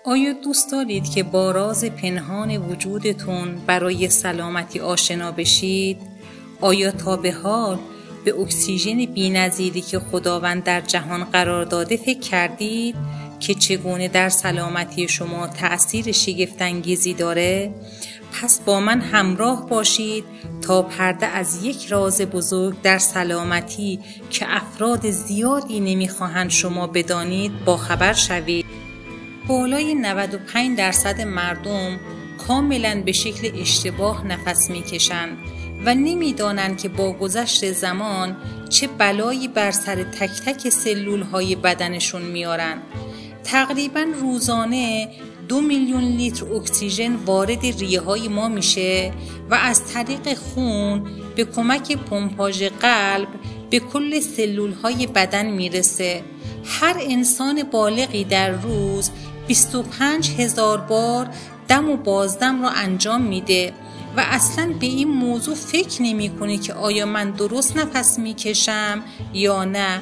آیا دوست دارید که با راز پنهان وجودتون برای سلامتی آشنا بشید؟ آیا تا به حال به اکسیژن بی‌نظیری که خداوند در جهان قرار داده فکر کردید که چگونه در سلامتی شما تأثیر شگفت‌انگیزی داره؟ پس با من همراه باشید تا پرده از یک راز بزرگ در سلامتی که افراد زیادی نمیخواهند شما بدانید باخبر شوید. بالای 95% مردم کاملا به شکل اشتباه نفس میکشند و نمیدانند که با گذشت زمان چه بلایی بر سر تک تک سلول های بدنشون میارن. تقریبا روزانه 2 میلیون لیتر اکسیژن وارد ریه های ما میشه و از طریق خون به کمک پمپاژ قلب به کل سلول های بدن میرسه. هر انسان بالغی در روز 25,000 بار دم و بازدم را انجام میده و اصلا به این موضوع فکر نمی کنه که آیا من درست نفس میکشم یا نه.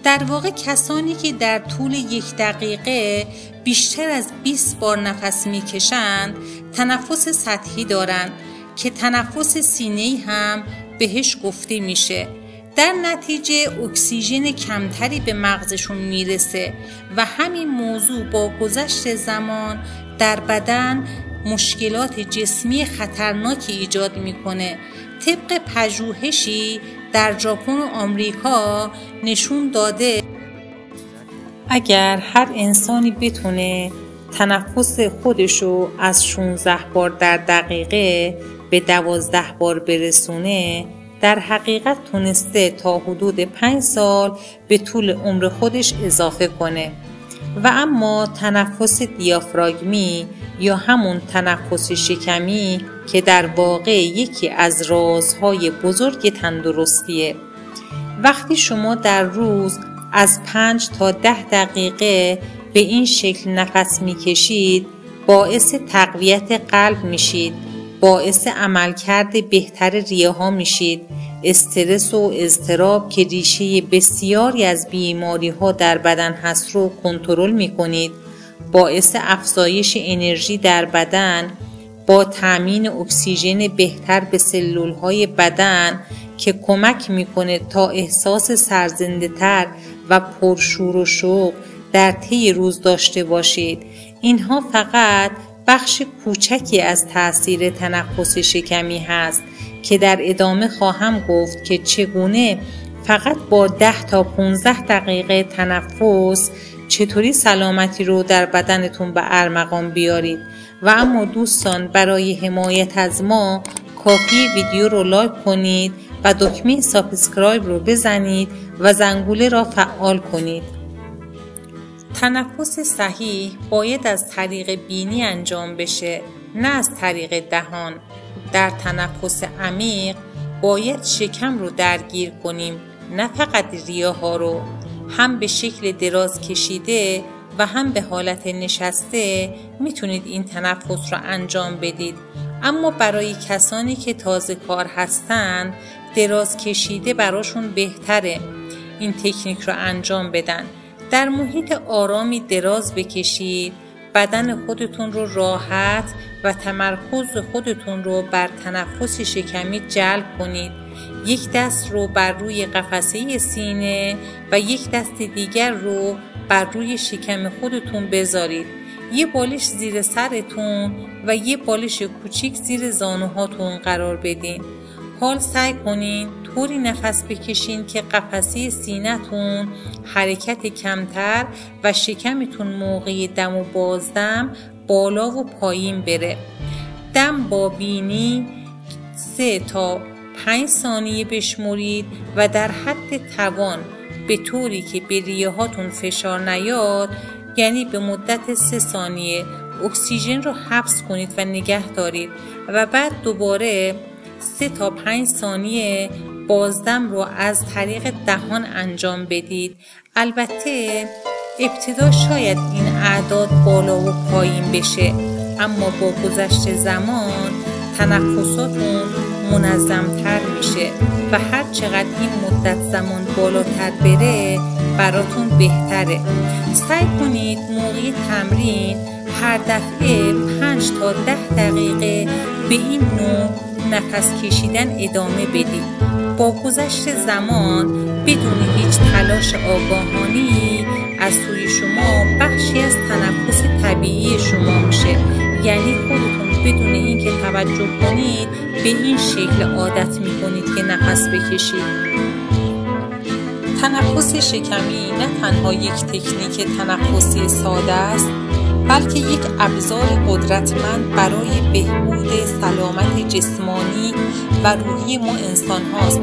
در واقع کسانی که در طول 1 دقیقه بیشتر از 20 بار نفس میکشند تنفس سطحی دارند که تنفس سینه‌ای هم بهش گفته میشه. در نتیجه اکسیژن کمتری به مغزشون میرسه و همین موضوع با گذشت زمان در بدن مشکلات جسمی خطرناکی ایجاد میکنه. طبق پژوهشی در ژاپن و آمریکا نشون داده اگر هر انسانی بتونه تنفس خودشو از 16 بار در دقیقه به 12 بار برسونه، در حقیقت تونسته تا حدود 5 سال به طول عمر خودش اضافه کنه. و اما تنفس دیافراگمی یا همون تنفس شکمی که در واقع یکی از رازهای بزرگ تندرستیه. وقتی شما در روز از 5 تا 10 دقیقه به این شکل نفس میکشید، باعث تقویت قلب میشید، باعث عملکرد بهتر ریه ها میشید. استرس و اضطراب که ریشه بسیاری از بیماری ها در بدن هست رو کنترل میکنید. باعث افزایش انرژی در بدن با تأمین اکسیژن بهتر به سلول های بدن که کمک میکنه تا احساس سرزنده تر و پرشور و شوق در طی روز داشته باشید. اینها فقط بخش کوچکی از تأثیر تنفس شکمی هست که در ادامه خواهم گفت که چگونه فقط با 10 تا 15 دقیقه تنفس چطوری سلامتی رو در بدنتون به ارمغان بیارید. و اما دوستان، برای حمایت از ما کافی ویدیو رو لایک کنید و دکمه سابسکرایب رو بزنید و زنگوله را فعال کنید. تنفس صحیح باید از طریق بینی انجام بشه، نه از طریق دهان. در تنفس عمیق باید شکم رو درگیر کنیم، نه فقط ریه ها رو. هم به شکل دراز کشیده و هم به حالت نشسته میتونید این تنفس رو انجام بدید. اما برای کسانی که تازه کار هستن، دراز کشیده براشون بهتره این تکنیک رو انجام بدن. در محیط آرامی دراز بکشید، بدن خودتون رو راحت و تمرکز خودتون رو بر تنفس شکمی جلب کنید. یک دست رو بر روی قفسه سینه و یک دست دیگر رو بر روی شکم خودتون بذارید. یه بالش زیر سرتون و یه بالش کوچیک زیر زانوهاتون قرار بدین. حال سعی کنین طوری نفس بکشین که قفسه سینه‌تون حرکت کمتر و شکمتون موقع دم و بازدم بالا و پایین بره. دم با بینی 3 تا 5 ثانیه بشمرید و در حد توان به طوری که به ریه هاتون فشار نیاد، یعنی به مدت 3 ثانیه اکسیژن رو حبس کنید و نگه دارید و بعد دوباره 3 تا 5 ثانیه بازدم رو از طریق دهان انجام بدید. البته ابتدا شاید این اعداد بالا و پایین بشه، اما با گذشت زمان تنفساتون منظمتر میشه و هر چقدر این مدت زمان بالاتر بره براتون بهتره. سعی کنید موقع تمرین هر دفعه 5 تا 10 دقیقه به این نوع نفس کشیدن ادامه بدید. با گذشت زمان بدون هیچ تلاش آگاهانه‌ای از سوی شما بخشی از تنفس طبیعی شما میشه. یعنی خودتون بدون اینکه توجه کنید به این شکل عادت میکنید که نفس بکشید. تنفس شکمی نه تنها یک تکنیک تنفسی ساده است، بلکه یک ابزار قدرتمند برای بهبود سلامت جسمانی و روحی ما انسان هاست.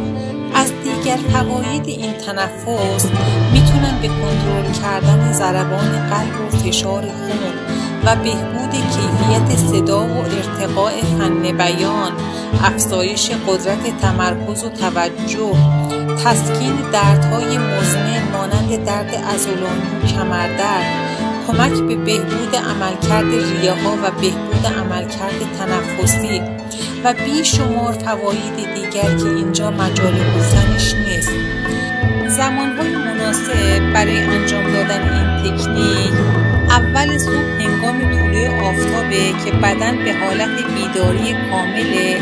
از دیگر فواید این تنفس میتونن به کنترل کردن ضربان قلب و فشار خون و بهبود کیفیت صدا و ارتقاء فن بیان، افزایش قدرت تمرکز و توجه، تسکین دردهای مزمن مانند درد عضلانی و کمردرد، کمک به بهبود عملکرد ریه‌ها و بهبود عملکرد تنفسی و بیشمار فواید دیگر که اینجا مجال گفتنش نیست. زمانهای مناسب برای انجام دادن این تکنیک اول صبح هنگام طلوع آفتابه که بدن به حالت بیداری کامله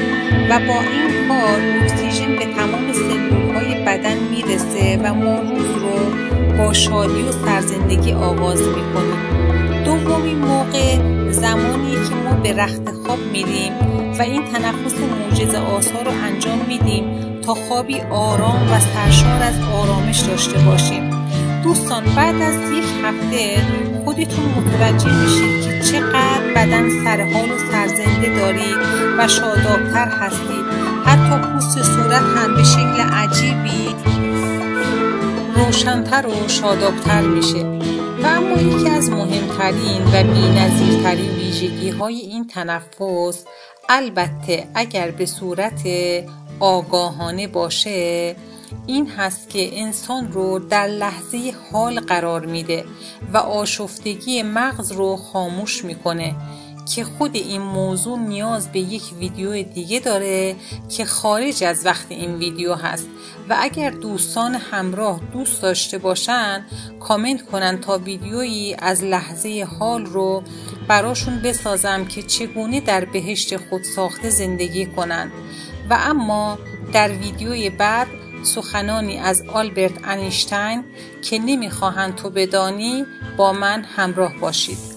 و با این کار اکسیژن به تمام سلولهای بدن میرسه و ما روز رو با شادی و سرزندگی آغاز میکنیم. دومین موقع زمانی که ما به رخت خواب میریم و این تنفس معجزه‌آسا رو انجام میدیم تا خوابی آرام و سرشار از آرامش داشته باشیم. دوستان بعد از یک هفته خودتون متوجه میشید که چقدر بدن سرحال و سرزنده دارید و شادابتر هستید. حتی پوست صورت هم به شکل عجیبی روشن‌تر و شادابتر میشه. و اما یکی از مهمترین و بی‌نظیرترین ویژگی‌های این تنفس، البته اگر به صورت آگاهانه باشه، این هست که انسان رو در لحظه حال قرار میده و آشفتگی مغز رو خاموش میکنه که خود این موضوع نیاز به یک ویدیو دیگه داره که خارج از وقت این ویدیو هست و اگر دوستان همراه دوست داشته باشن کامنت کنن تا ویدیویی از لحظه حال رو براشون بسازم که چگونه در بهشت خود ساخته زندگی کنن. و اما در ویدیوی بعد سخنانی از آلبرت انیشتین که نمیخواهند تو بدانی با من همراه باشید.